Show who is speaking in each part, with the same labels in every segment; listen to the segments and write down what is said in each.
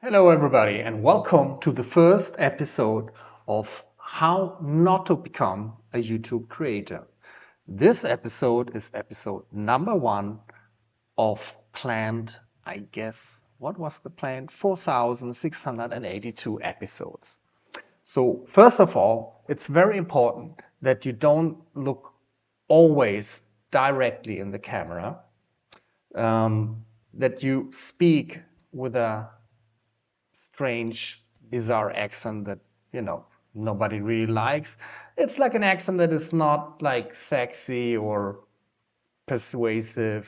Speaker 1: Hello, everybody, and welcome to the first episode of How Not to Become a YouTube Creator. This episode is episode number 1 of planned, I guess, what was the plan? 4,682 episodes. So, first of all, it's very important that you don't look always directly in the camera, that you speak with a strange, bizarre accent that, nobody really likes. It's like an accent that is not like sexy or persuasive.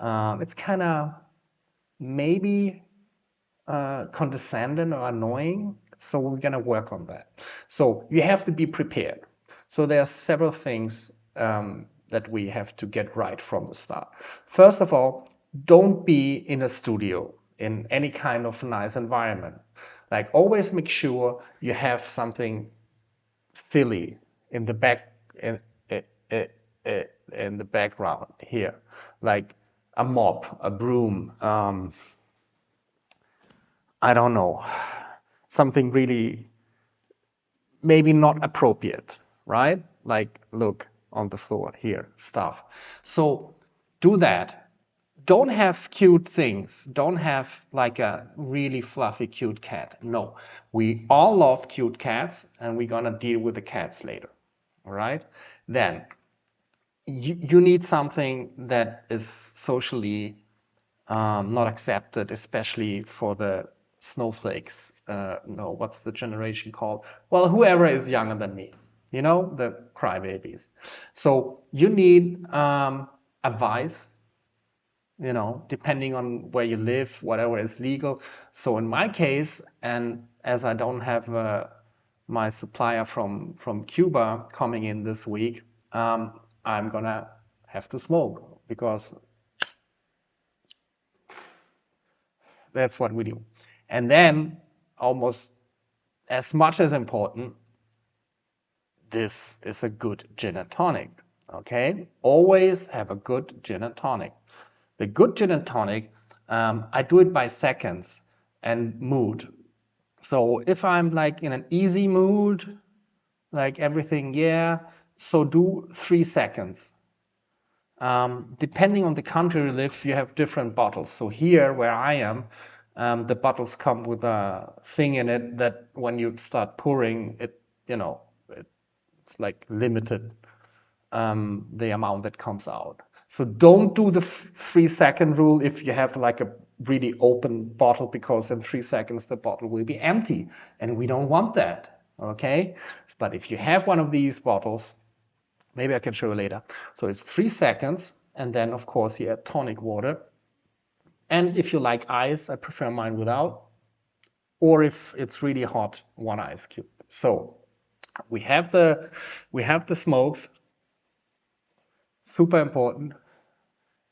Speaker 1: It's kind of maybe condescending or annoying. So we're going to work on that. So you have to be prepared. So there are several things that we have to get right from the start. First of all, don't be in a studio in any kind of nice environment. Like always make sure you have something silly in the back in the background here, like a mop, a broom, I don't know, something really maybe not appropriate, right? Like look on the floor here, stuff. So do that. Don't have cute things. Don't have like a really fluffy cute cat. No, we all love cute cats and we're gonna deal with the cats later. All right? Then you need something that is socially not accepted, especially for the snowflakes. No, what's the generation called? Well, whoever is younger than me, the crybabies. So you need advice, depending on where you live, whatever is legal. So in my case, and as I don't have my supplier from Cuba coming in this week, I'm gonna have to smoke because that's what we do. And then, almost as much as important, this is a good gin and tonic. Okay? Always have a good gin and tonic. The good gin and tonic, I do it by seconds and mood. So if I'm like in an easy mood, like everything, yeah, so do 3 seconds. Depending on the country you live, you have different bottles. So here, where I am, the bottles come with a thing in it that when you start pouring, it's like limited the amount that comes out. So don't do the 3 second rule if you have like a really open bottle, because in 3 seconds the bottle will be empty, and we don't want that. Okay, but if you have one of these bottles, maybe I can show you later. So it's 3 seconds, and then of course you add tonic water. And if you like ice, I prefer mine without. Or if it's really hot, 1 ice cube. So we have the smokes, super important,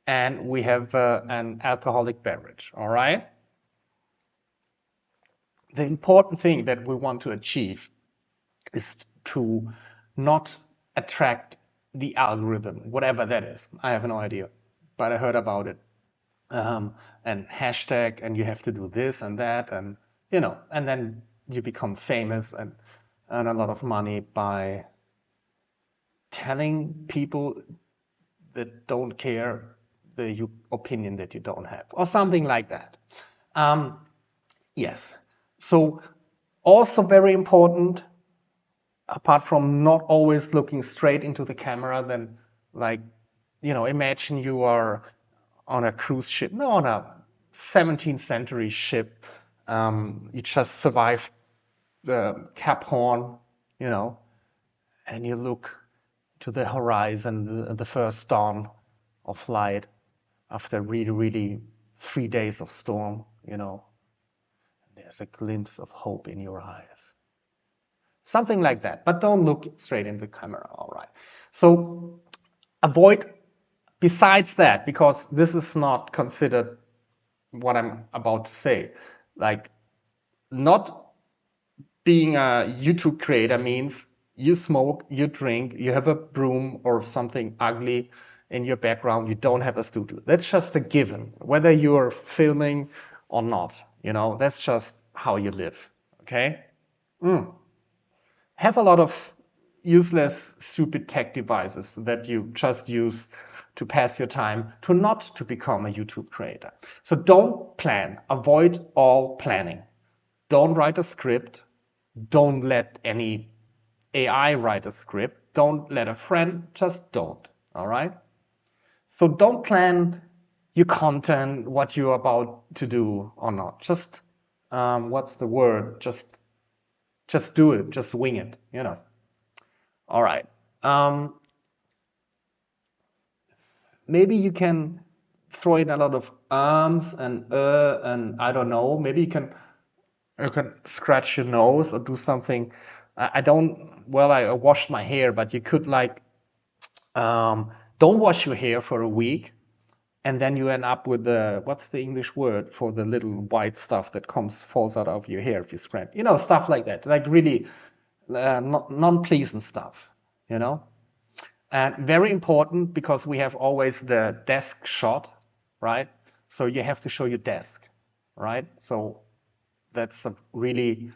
Speaker 1: and we have an alcoholic beverage. All right. The important thing that we want to achieve is to not attract the algorithm, whatever that is. I have no idea, but I heard about it. And hashtag, and you have to do this and that, and and then you become famous and earn a lot of money by telling people that don't care the opinion that you don't have, or something like that. Yes. So also very important, apart from not always looking straight into the camera, then like, imagine you are on a cruise ship, no, on a 17th century ship. You just survived the Cap Horn, you know, and you look to the horizon, the first dawn of light after really, really 3 days of storm, there's a glimpse of hope in your eyes. Something like that, but don't look straight in the camera, all right? So avoid, besides that, because this is not considered what I'm about to say, like not being a YouTube creator means you smoke, you drink, you have a broom or something ugly in your background, you don't have a studio. That's just a given, whether you're filming or not. You know, that's just how you live. Okay? Have a lot of useless, stupid tech devices that you just use to pass your time to not to become a YouTube creator. So don't plan. Avoid all planning. Don't write a script. Don't let any AI write a script. Don't let a friend. Just don't. All right? So don't plan your content, what you're about to do or not. Just, what's the word? Just do it. Just wing it, you know. All right. Um, Maybe you can throw in a lot of arms and I don't know. Maybe you can scratch your nose or do something. I don't. Well, I washed my hair, but you could like don't wash your hair for a week, and then you end up with the what's the English word for the little white stuff that falls out of your hair if you scratch. You know, stuff like that. Like really non-pleasant stuff. You know. And very important because we have always the desk shot, right? So you have to show your desk, right? So that's a really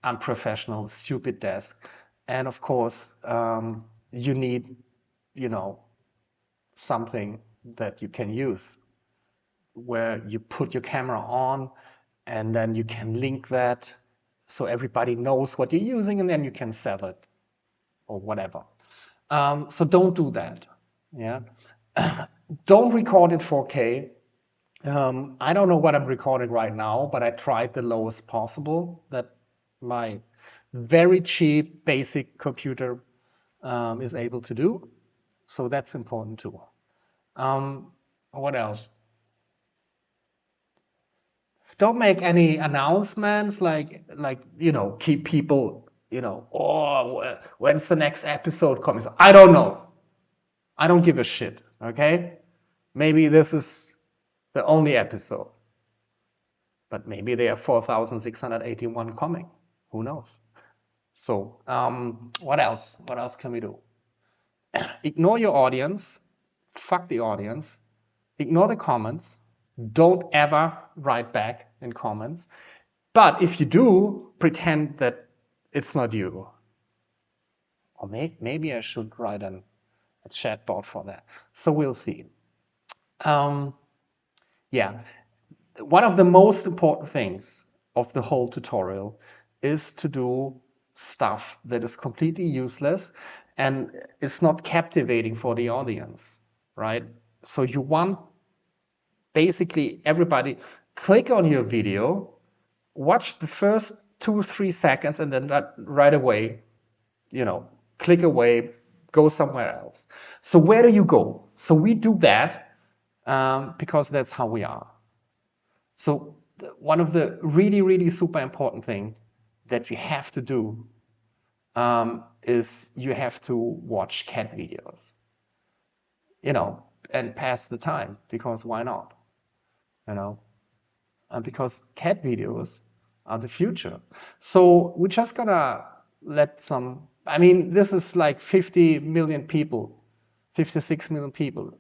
Speaker 1: unprofessional, stupid desk. And of course, you need, you know, something that you can use where you put your camera on and then you can link that so everybody knows what you're using and then you can sell it or whatever. So don't do that. Yeah. Don't record in 4K. I don't know what I'm recording right now, but I tried the lowest possible that my very cheap basic computer is able to do. So that's important too. What else? Don't make any announcements like you know keep people you know oh when's the next episode coming? So, I don't know. I don't give a shit. Okay, maybe this is the only episode, but maybe there are 4,681 coming. Who knows? So what else? What else can we do? Ignore your audience. Fuck the audience. Ignore the comments. Don't ever write back in comments. But if you do, pretend that it's not you. Or maybe I should write a chatbot for that. So we'll see. Yeah, one of the most important things of the whole tutorial is to do stuff that is completely useless and it's not captivating for the audience, right? So you want basically everybody click on your video, watch the first 2 or 3 seconds, and then right away, you know, click away, go somewhere else. So where do you go? So we do that because that's how we are. So one of the really, really super important thing that you have to do is you have to watch cat videos, you know, and pass the time because why not, you know, and because cat videos are the future. So we're just gonna let some, I mean, this is like 50 million people, 56 million people.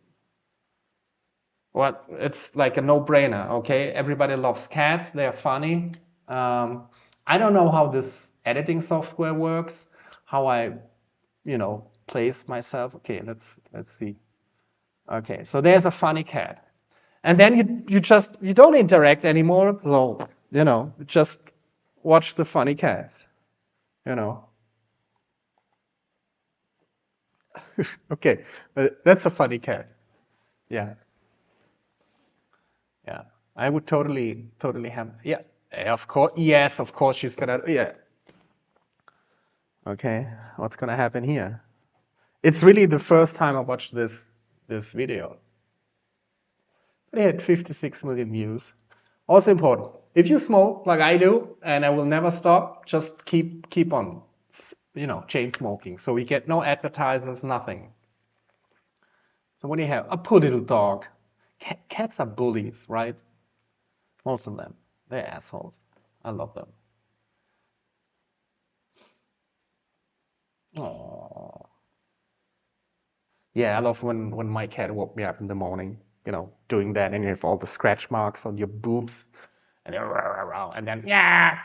Speaker 1: Well, it's like a no-brainer, okay? Everybody loves cats. They're funny. I don't know how this editing software works, how I, you know, place myself. Okay, let's see. Okay, so there's a funny cat. And then you don't interact anymore. So, you know, just watch the funny cats, you know. Okay, that's a funny cat. Yeah. Yeah, I would totally have. Yeah, of course. Yes, of course she's gonna. Yeah. Okay, what's gonna happen here? It's really the first time I watched this video. But it had 56 million views. Also important. If you smoke like I do, and I will never stop, just keep on, you know, chain smoking. So we get no advertisers, nothing. So what do you have? A poor little dog. Cats are bullies, right? Most of them. They're assholes. I love them. Oh, yeah, I love when my cat woke me up in the morning, you know, doing that, and you have all the scratch marks on your boobs, and then yeah,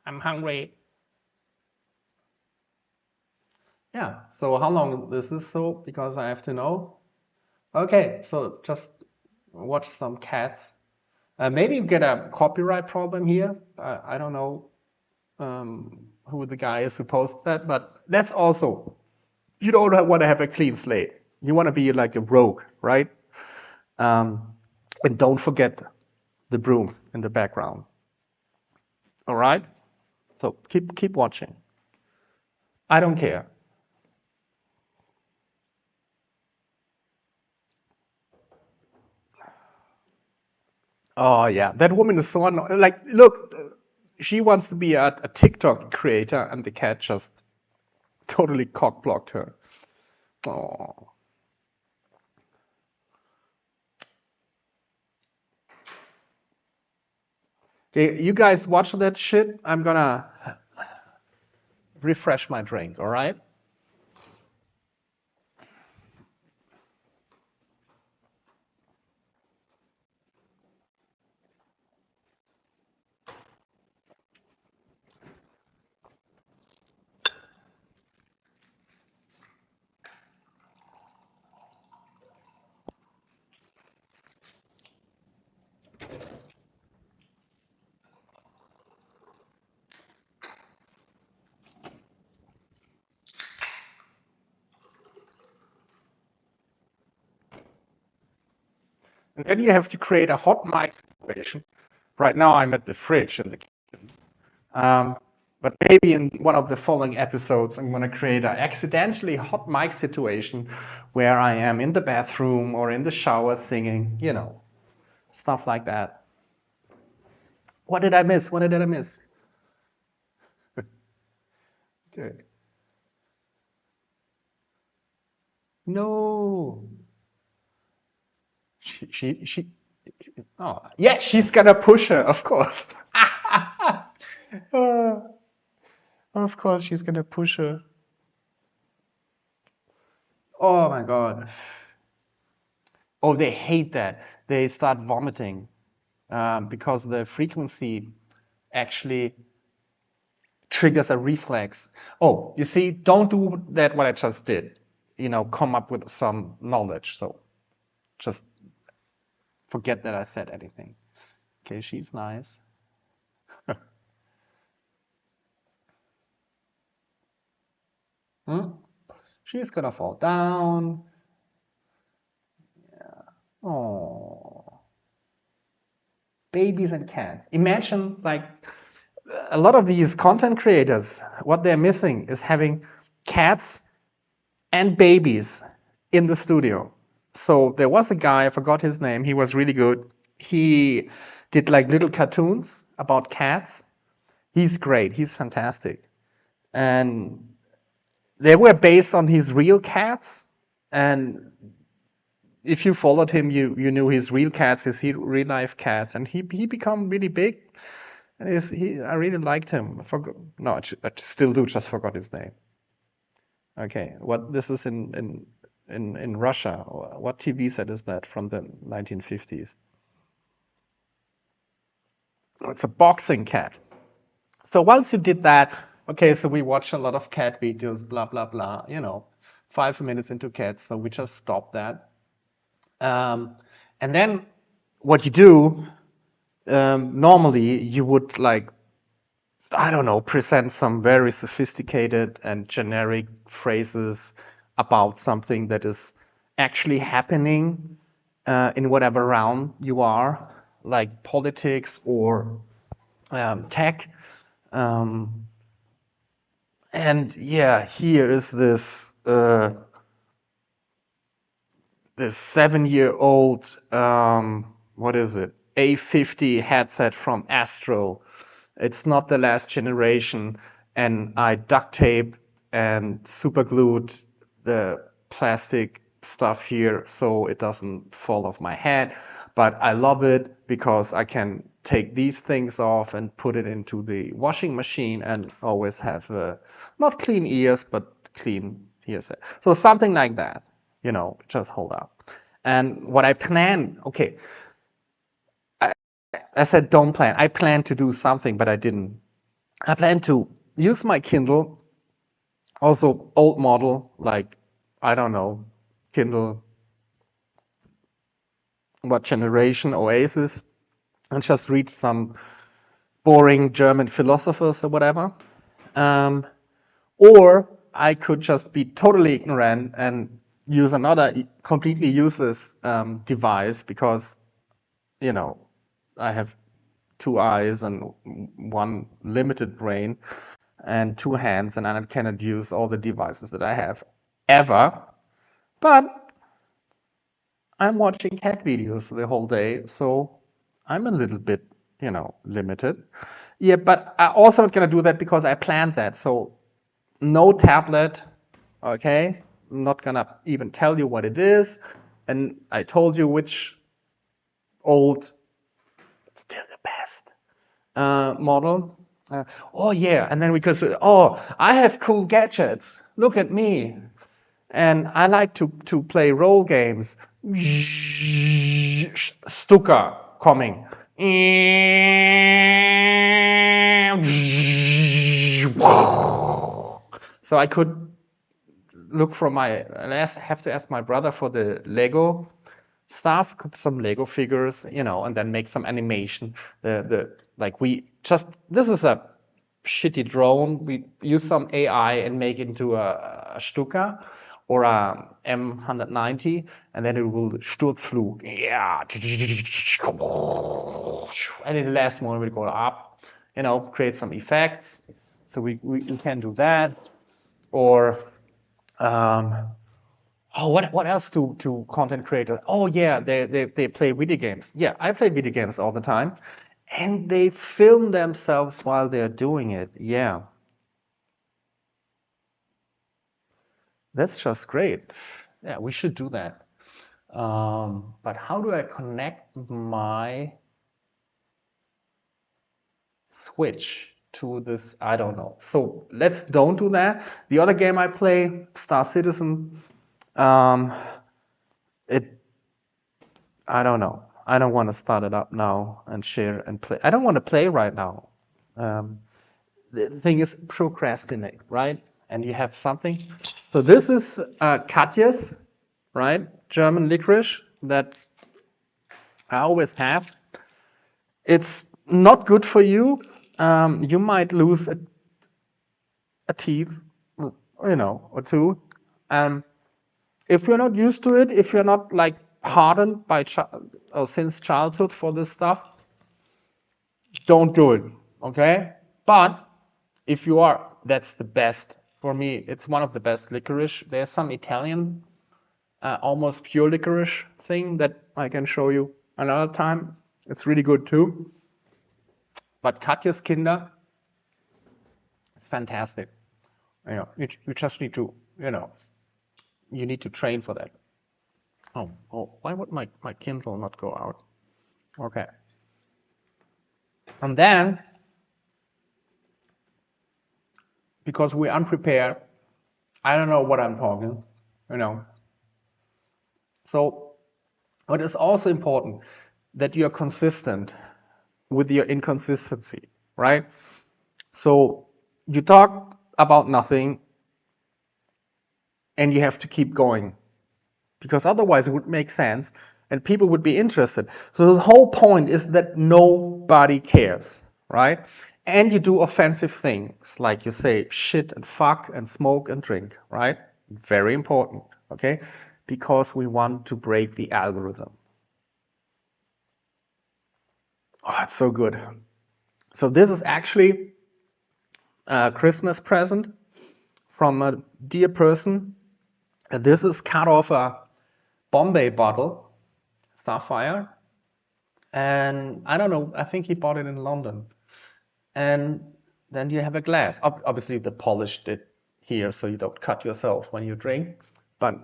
Speaker 1: I'm hungry. Yeah. So how long this is so? Because I have to know. Okay. So just watch some cats. Maybe you get a copyright problem here. I don't know who the guy is who posted that, but that's also, you don't want to have a clean slate. You want to be like a rogue, right? Um, and don't forget the broom in the background. All right? So keep watching. I don't care. Oh yeah, that woman is so annoying. Like, look, she wants to be a TikTok creator, and the cat just totally cock blocked her. Oh. Okay, you guys watch that shit. I'm gonna refresh my drink. All right? And then you have to create a hot mic situation. Right now, I'm at the fridge in the kitchen. But maybe in one of the following episodes, I'm going to create an accidentally hot mic situation where I am in the bathroom or in the shower singing, stuff like that. What did I miss? What did I miss? Good. No. She. Oh, yeah, she's gonna push her, of course. Uh, of course, she's gonna push her. Oh my God. Oh, they hate that. They start vomiting because the frequency actually triggers a reflex. Oh, you see, don't do that what I just did. Come up with some knowledge. So just forget that I said anything. Okay, she's nice. Hmm? She's gonna fall down. Oh, babies and cats. Imagine like a lot of these content creators, what they're missing is having cats and babies in the studio. So there was a guy, I forgot his name, he was really good. He did like little cartoons about cats. He's great, he's fantastic. And they were based on his real cats. And if you followed him, you knew his real cats, his real life cats. And he become really big. And I really liked him. No, I still do, just forgot his name. Okay, what this is in Russia? What TV set is that from the 1950s? It's a boxing cat. So once you did that, okay, so we watch a lot of cat videos, blah blah blah. 5 minutes into cats, so we just stop that. Um, and then what you do normally you would like, I don't know, present some very sophisticated and generic phrases about something that is actually happening in whatever realm you are, like politics or tech. Um, and yeah, here is this 7-year-old, what is it? A50 headset from Astro. It's not the last generation, and I duct taped and super glued the plastic stuff here so it doesn't fall off my head. But I love it because I can take these things off and put it into the washing machine and always have not clean ears, but clean ears. So something like that, just hold up. And what I plan, okay, I said don't plan. I planned to do something, but I didn't. I plan to use my Kindle, also old model, like, I don't know, Kindle, what generation, Oasis, and just read some boring German philosophers or whatever. Um, or I could just be totally ignorant and use another completely useless device because, you know, I have two eyes and one limited brain and two hands, and I cannot use all the devices that I have ever. But I'm watching cat videos the whole day, so I'm a little bit, limited. Yeah, but I also not gonna do that because I planned that. So no tablet, okay? I'm not gonna even tell you what it is. And I told you which old, still the best model. Oh yeah, and then we could say, oh, I have cool gadgets. Look at me. And I like to play role games. Stuka coming. So I could look from my. I have to ask my brother for the Lego stuff, some Lego figures, and then make some animation. The like we just this is a shitty drone. We use some AI and make it into a Stuka or a M190, and then it will Sturzflug. Yeah. And in the last moment we go up, create some effects. So we can do that. Or um, oh, what else to content creators? Oh yeah, they play video games. Yeah, I play video games all the time, and they film themselves while they're doing it. Yeah, that's just great. Yeah, we should do that. But how do I connect my Switch to this? I don't know. So let's don't do that. The other game I play, Star Citizen, um, it I don't know. I don't want to start it up now and share and play. I don't want to play right now. Um, the thing is procrastinate, right? And you have something. So this is Katjes, right? German licorice that I always have. It's not good for you. You might lose a teeth, or two. Um, if you're not used to it, if you're not like hardened by or since childhood for this stuff, don't do it. Okay? But if you are, that's the best. For me, it's one of the best licorice. There's some Italian, almost pure licorice thing that I can show you another time. It's really good too. But Katja's Kinder, it's fantastic. You just need to, you need to train for that. Oh, why would my Kindle not go out? Okay. And then, because we're unprepared, I don't know what I'm talking, you know. So, what is also important that you're consistent with your inconsistency, right? So, you talk about nothing and you have to keep going because otherwise it would make sense and people would be interested. So, the whole point is that nobody cares, right? And you do offensive things like you say shit and fuck and smoke and drink, right? Very important, okay? Because we want to break the algorithm. Oh, it's so good. So this is actually a Christmas present from a dear person. This is cut off a Bombay bottle, Sapphire. And I don't know, I think he bought it in London. And then you have a glass. Obviously, they polished it here so you don't cut yourself when you drink. But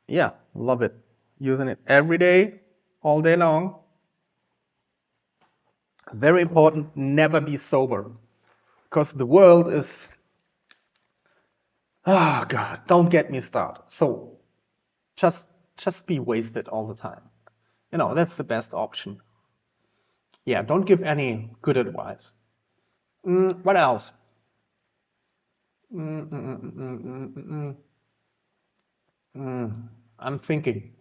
Speaker 1: yeah, love it. Using it every day, all day long. Very important, never be sober. Because the world is, oh God, don't get me started. So just just be wasted all the time. That's the best option. Yeah, don't give any good advice. What else? Mm, mm, mm, mm, mm, mm, mm, mm. I'm thinking.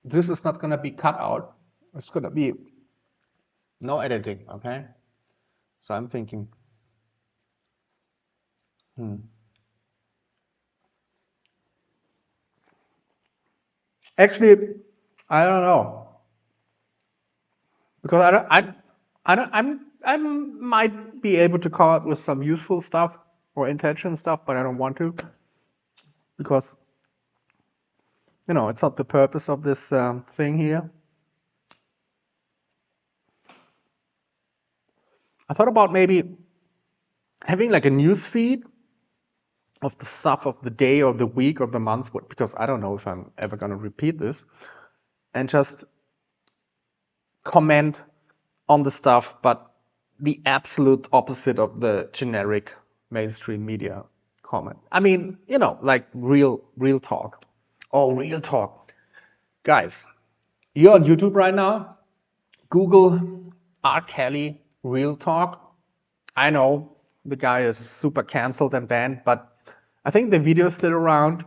Speaker 1: This is not gonna be cut out. It's gonna be no editing, okay? So I'm thinking. Actually, I don't know because I might be able to come up with some useful stuff or intelligent stuff, but I don't want to because it's not the purpose of this thing here. I thought about maybe having like a news feed of the stuff of the day or the week or the month, because I don't know if I'm ever going to repeat this, and just comment on the stuff, but the absolute opposite of the generic mainstream media comment. I mean, like real talk. Oh, real talk. Guys, you're on YouTube right now. Google R. Kelly real talk. I know the guy is super canceled and banned, but I think the video is still around.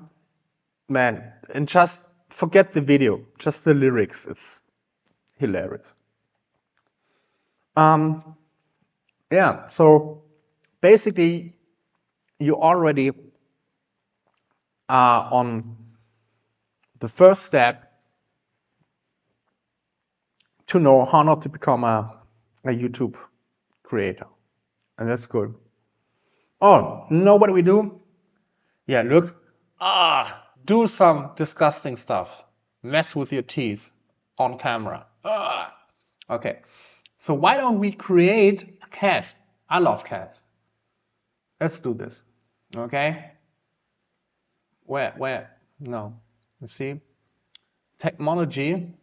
Speaker 1: Man, and just forget the video, just the lyrics. It's hilarious. Um, yeah, so basically, you already are on the first step to know how not to become a YouTube creator. And that's good. Oh, know what we do? Yeah, look. Do some disgusting stuff. Mess with your teeth on camera. Okay. So why don't we create a cat? I love cats. Let's do this. Okay? Where? No. You see? Technology.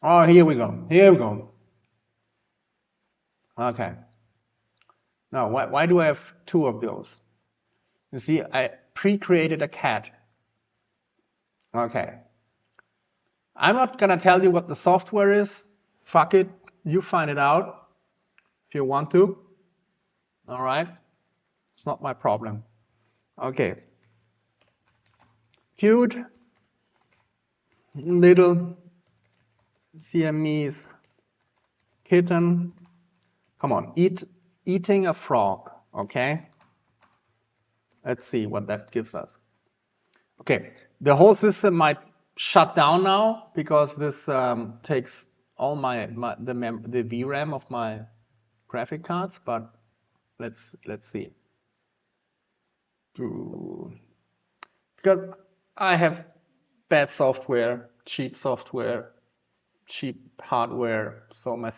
Speaker 1: Oh, here we go. Here we go. Okay. Now, why do I have two of those? You see, I pre-created a cat. Okay. I'm not gonna tell you what the software is. Fuck it. You find it out if you want to. All right? It's not my problem. Okay. Cute little Siamese kitten. Come on, eating a frog. Okay. Let's see what that gives us. Okay, the whole system might shut down now because this takes all the VRAM of my graphic cards, but let's see. Because I have bad software, cheap hardware, so my